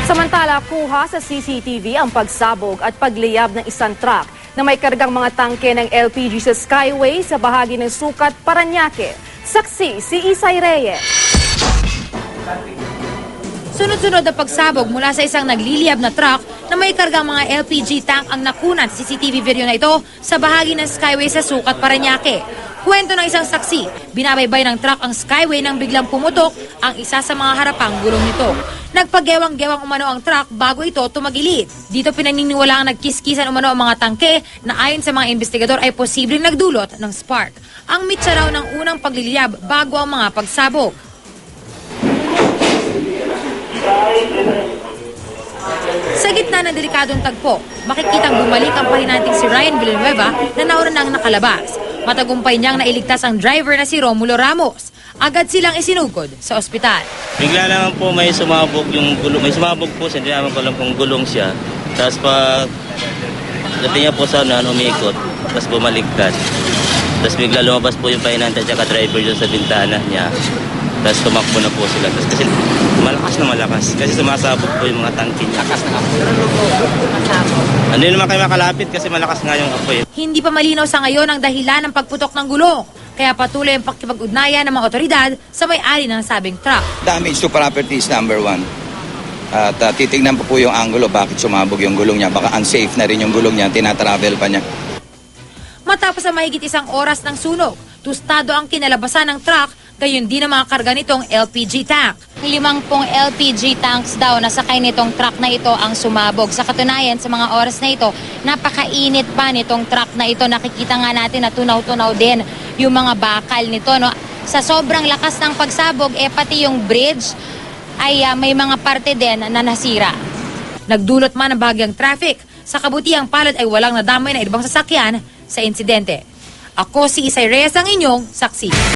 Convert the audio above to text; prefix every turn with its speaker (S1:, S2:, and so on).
S1: Samantala, kuha sa CCTV ang pagsabog at pagliyab ng isang truck na may kargang mga tangke ng LPG sa Skyway sa bahagi ng Sucat, Parañaque. Saksi si Isay Reyes.
S2: Sunod-sunod na pagsabog mula sa isang nagliliyab na truck na may kargang mga LPG tank ang nakunan sa CCTV video na ito sa bahagi ng Skyway sa Sucat, Parañaque. Kwento ng isang saksi, binabaybay ng truck ang Skyway nang biglang pumutok ang isa sa mga harapang gulong nito. Nagpagewang-gewang umano ang truck bago ito tumagilid. Dito pinaniniwalaang nagkiskisan umano ang mga tangke na ayon sa mga investigador ay posibleng nagdulot ng spark. Ang mitsa raw ng unang pagliliyab bago ang mga pagsabog. Sa gitna ng delikadong tagpo, makikitang bumalik ang pahinanting si Ryan Villanueva na nauna nang nakalabas. Matagumpay niyang nailigtas ang driver na si Romulo Ramos. Agad silang isinugod sa ospital.
S3: Bigla naman po may sumabog yung gulong. May sumabog po siya, hindi naman ko alam kung gulong siya. Tapos pag dating niya po sa umikot, tapos bumaligtad. Tapos bigla lumabas po yung pahinante at saka driver doon sa bintana niya. Tapos tumakbo na po sila. Tapos kasi malakas. Kasi sumasabog po yung mga tangke niya. Lakas na apoy. Hindi naman kayo makalapit kasi malakas nga yung apoy.
S2: Hindi pa malinaw sa ngayon ang dahilan ng pagputok ng gulong. Kaya patuloy ang pakikipag-ugnayan ng mga otoridad sa may-ari ng sabing truck.
S4: Damage to property is number one. At titignan po yung angulo bakit sumabog yung gulong niya. Baka unsafe na rin yung gulong niya, tinatravel pa niya.
S2: Matapos ang mahigit isang oras ng sunog, tustado ang kinalabasan ng truck, gayon din ang mga karga nitong LPG tank.
S5: 50 LPG tanks daw na sakay nitong truck na ito ang sumabog. Sa katunayan, sa mga oras na ito, napakainit pa nitong truck na ito. Nakikita nga natin na tunaw-tunaw din yung mga bakal nito. No? Sa sobrang lakas ng pagsabog, pati yung bridge ay may mga parte din na nasira.
S2: Nagdulot man ang bahagyang traffic. Sa kabutihang palad ay walang nadamay na ibang sasakyan sa insidente. Ako si Isay Reyes, ang inyong saksi.